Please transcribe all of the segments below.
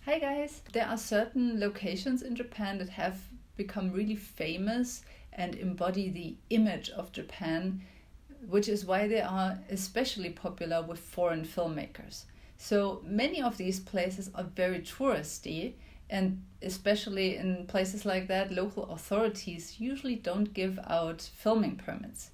Hi guys! There are certain locations in Japan that have become really famous and embody the image of Japan, which is why they are especially popular with foreign filmmakers. So many of these places are very touristy, and especially in places like that, local authorities usually don't give out filming permits.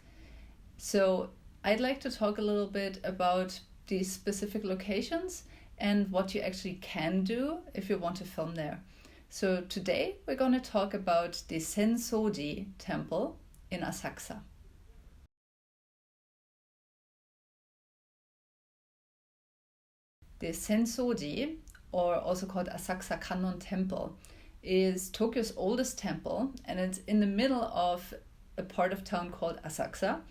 So I'd like to talk a little bit about these specific locations and what you actually can do if you want to film there. So today we're going to talk about the Sensoji Temple in Asakusa. The Sensoji, or also called Asakusa Kannon Temple, is Tokyo's oldest temple, and it's in the middle of a part of town called Asakusa,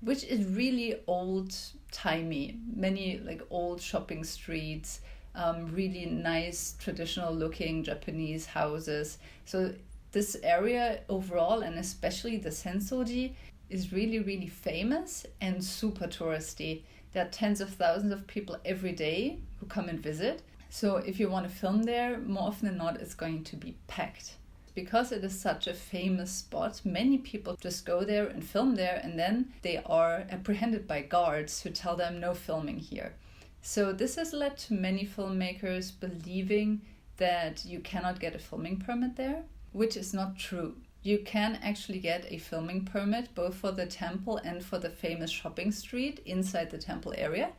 which is really old-timey. Many old shopping streets, really nice traditional-looking Japanese houses. So this area overall, and especially the Sensoji, is really, really famous and super touristy. There are tens of thousands of people every day who come and visit. So if you want to film there, more often than not, it's going to be packed. Because it is such a famous spot, many people just go there and film there, and then they are apprehended by guards who tell them no filming here. So this has led to many filmmakers believing that you cannot get a filming permit there, which is not true. You can actually get a filming permit both for the temple and for the famous shopping street inside the temple area,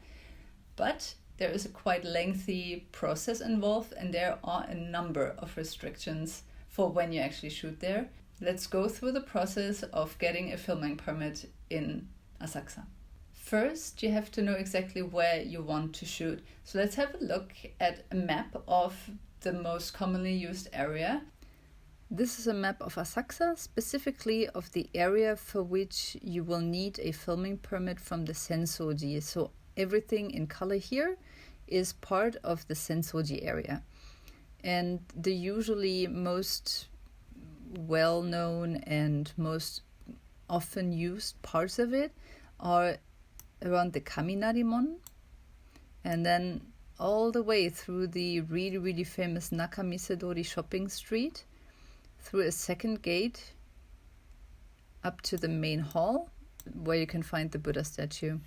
but there is a quite lengthy process involved, and there are a number of restrictions for when you actually shoot there. Let's go through the process of getting a filming permit in Asakusa. First, you have to know exactly where you want to shoot. So let's have a look at a map of the most commonly used area. This is a map of Asakusa, specifically of the area for which you will need a filming permit from the Sensoji. So everything in color here is part of the Sensoji area. And the usually most well-known and most often used parts of it are around the Kaminarimon, and then all the way through the really, really famous Nakamisedori shopping street, through a second gate, up to the main hall, where you can find the Buddha statue.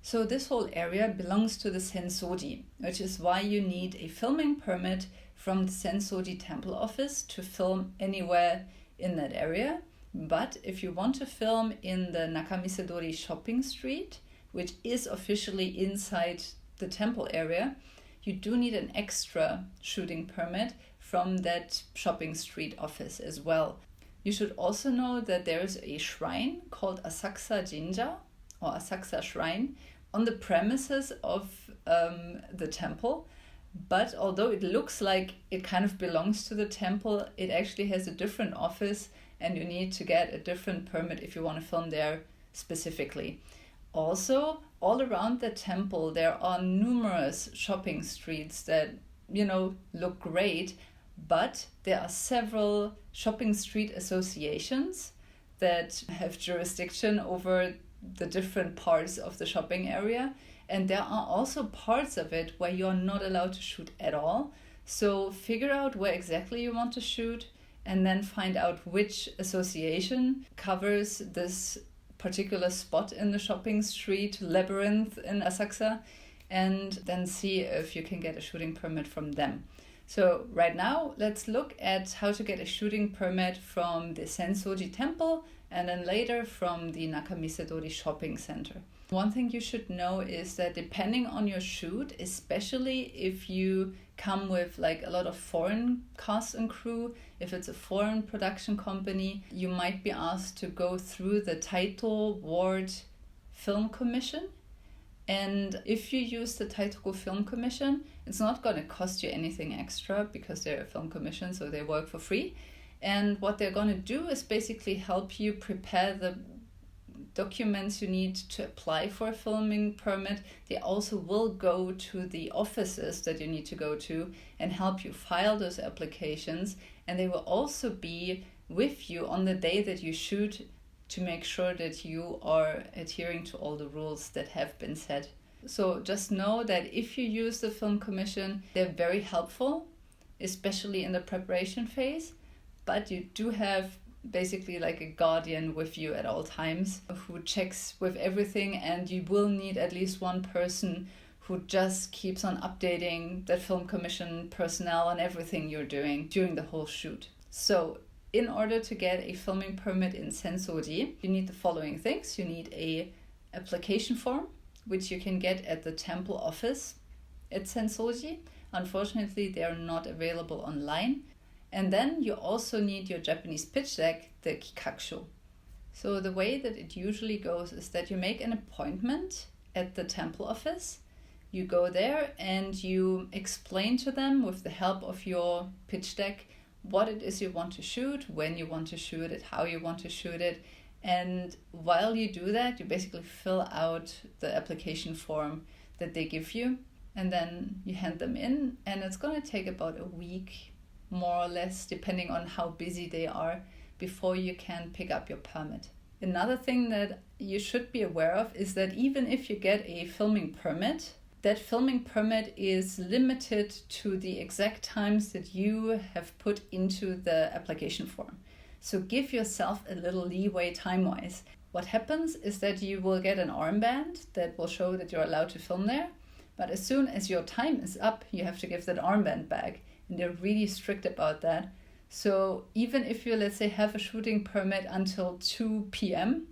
So this whole area belongs to the Sensoji, which is why you need a filming permit from the Sensoji temple office to film anywhere in that area. But if you want to film in the Nakamisedori shopping street, which is officially inside the temple area, you do need an extra shooting permit from that shopping street office as well. You should also know that there is a shrine called Asakusa Jinja, or Asakusa Shrine, on the premises of the temple. But although it looks like it kind of belongs to the temple, it actually has a different office, and you need to get a different permit if you want to film there specifically. Also, all around the temple, there are numerous shopping streets that, look great, but there are several shopping street associations that have jurisdiction over the different parts of the shopping area. And there are also parts of it where you're not allowed to shoot at all. So figure out where exactly you want to shoot, and then find out which association covers this particular spot in the shopping street labyrinth in Asakusa, and then see if you can get a shooting permit from them. So right now, let's look at how to get a shooting permit from the Sensoji Temple, and then later from the Nakamisedori Shopping Center. One thing you should know is that depending on your shoot, especially if you come with a lot of foreign cast and crew, if it's a foreign production company, you might be asked to go through the Taito Ward Film Commission. And if you use the Taito Film Commission, it's not going to cost you anything extra because they're a film commission, so they work for free. And what they're going to do is basically help you prepare the documents you need to apply for a filming permit. They also will go to the offices that you need to go to and help you file those applications. And they will also be with you on the day that you shoot to make sure that you are adhering to all the rules that have been set. So just know that if you use the film commission, they're very helpful especially in the preparation phase, but you do have basically like a guardian with you at all times who checks with everything, and you will need at least one person who just keeps on updating the film commission personnel on everything you're doing during the whole shoot. So in order to get a filming permit in Sensoji, you need the following things. You need a application form, which you can get at the temple office at Sensoji. Unfortunately, they are not available online. And then you also need your Japanese pitch deck, the kikakusho. So the way that it usually goes is that you make an appointment at the temple office. You go there and you explain to them, with the help of your pitch deck, what it is you want to shoot, when you want to shoot it, how you want to shoot it. And while you do that, you basically fill out the application form that they give you, and then you hand them in, and it's going to take about a week, more or less, depending on how busy they are, before you can pick up your permit. Another thing that you should be aware of is that even if you get a filming permit, that filming permit is limited to the exact times that you have put into the application form. So give yourself a little leeway time-wise. What happens is that you will get an armband that will show that you're allowed to film there, but as soon as your time is up, you have to give that armband back, and they're really strict about that. So even if you, let's say, have a shooting permit until 2 p.m.,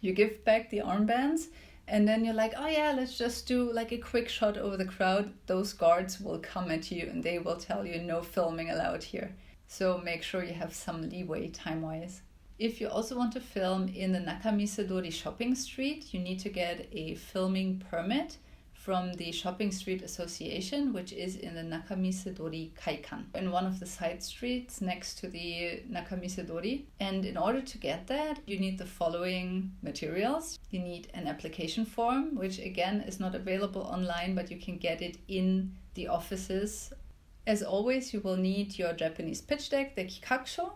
you give back the armbands, and then you're like, oh yeah, let's just do like a quick shot over the crowd. Those guards will come at you and they will tell you no filming allowed here. So make sure you have some leeway time-wise. If you also want to film in the Nakamisedori shopping street, you need to get a filming permit from the Shopping Street Association, which is in the Nakamisedori Kaikan, in one of the side streets next to the Nakamisedori. And in order to get that, you need the following materials. You need an application form, which again is not available online, but you can get it in the offices. As always, you will need your Japanese pitch deck, the kikakusho.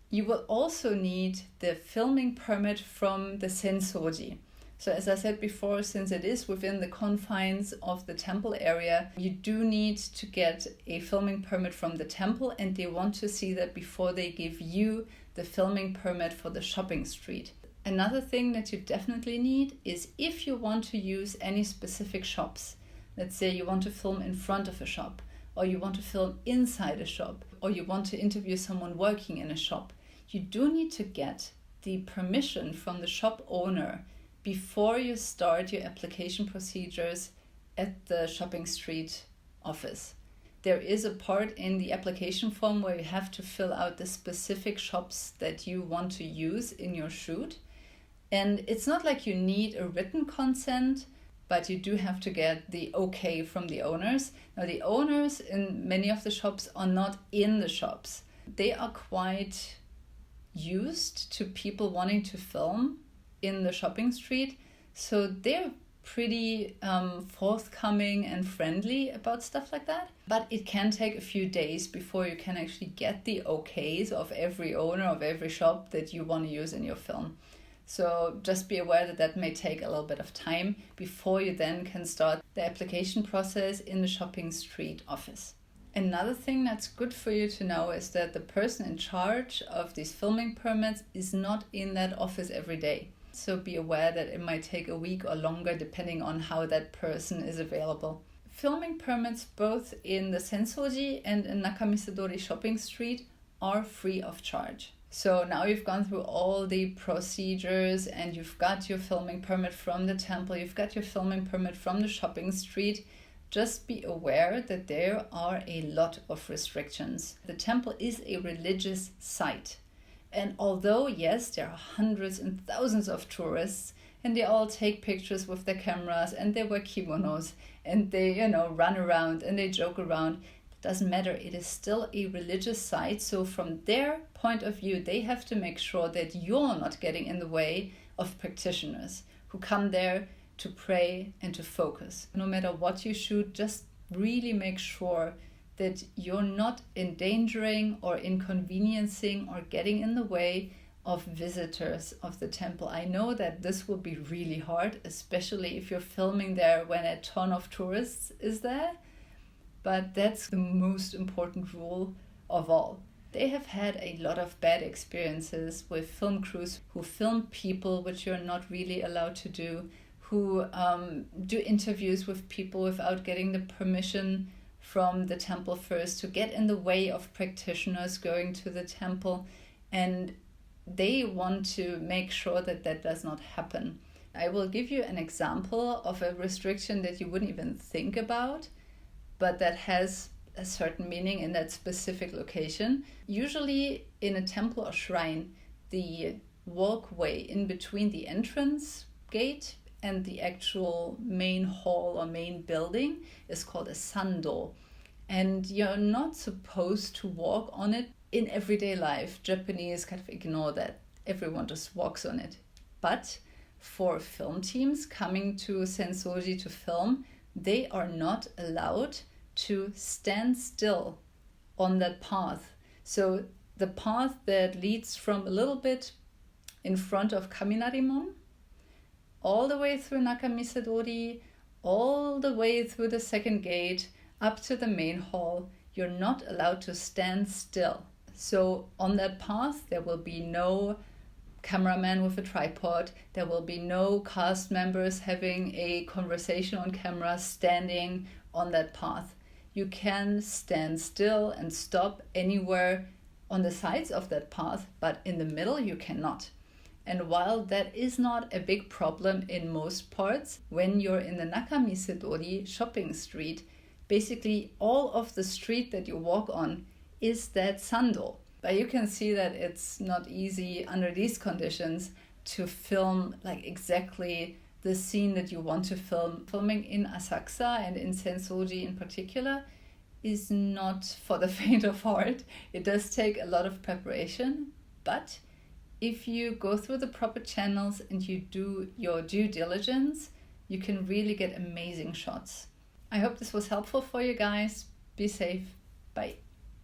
You will also need the filming permit from the Sensoji. So as I said before, since it is within the confines of the temple area, you do need to get a filming permit from the temple, and they want to see that before they give you the filming permit for the shopping street. Another thing that you definitely need is if you want to use any specific shops. Let's say you want to film in front of a shop, or you want to film inside a shop, or you want to interview someone working in a shop. You do need to get the permission from the shop owner before you start your application procedures at the shopping street office. There is a part in the application form where you have to fill out the specific shops that you want to use in your shoot. And it's not like you need a written consent, but you do have to get the okay from the owners. Now, the owners in many of the shops are not in the shops. They are quite used to people wanting to film in the shopping street, so they're pretty forthcoming and friendly about stuff like that. But it can take a few days before you can actually get the okays of every owner of every shop that you want to use in your film. So just be aware that that may take a little bit of time before you then can start the application process in the shopping street office. Another thing that's good for you to know is that the person in charge of these filming permits is not in that office every day. So be aware that it might take a week or longer depending on how that person is available. Filming permits both in the Sensoji and in Nakamisedori Shopping Street are free of charge. So now you've gone through all the procedures and you've got your filming permit from the temple, you've got your filming permit from the shopping street. Just be aware that there are a lot of restrictions. The temple is a religious site. And although, yes, there are hundreds and thousands of tourists and they all take pictures with their cameras and they wear kimonos and they, run around and they joke around, it doesn't matter. It is still a religious site. So from their point of view, they have to make sure that you're not getting in the way of practitioners who come there to pray and to focus. No matter what you shoot, just really make sure that you're not endangering or inconveniencing or getting in the way of visitors of the temple. I know that this will be really hard, especially if you're filming there when a ton of tourists is there. but that's the most important rule of all. They have had a lot of bad experiences with film crews who film people, which you're not really allowed to do, who do interviews with people without getting the permission from the temple first, to get in the way of practitioners going to the temple. And they want to make sure that that does not happen. I will give you an example of a restriction that you wouldn't even think about, but that has a certain meaning in that specific location. Usually in a temple or shrine, the walkway in between the entrance gate and the actual main hall or main building is called a sando. And you're not supposed to walk on it in everyday life. Japanese kind of ignore that. Everyone just walks on it. But for film teams coming to Sensoji to film, they are not allowed to stand still on that path. So the path that leads from a little bit in front of Kaminarimon, all the way through Nakamisadori, all the way through the second gate, up to the main hall, you're not allowed to stand still. So on that path, there will be no cameraman with a tripod, there will be no cast members having a conversation on camera standing on that path. You can stand still and stop anywhere on the sides of that path, but in the middle you cannot. And while that is not a big problem in most parts, when you're in the Nakamisedori shopping street, basically all of the street that you walk on is that sando. But you can see that it's not easy under these conditions to film like exactly the scene that you want to film. Filming in Asakusa and in Sensoji in particular is not for the faint of heart. It does take a lot of preparation, but if you go through the proper channels and you do your due diligence, you can really get amazing shots. I hope this was helpful for you guys. Be safe. Bye.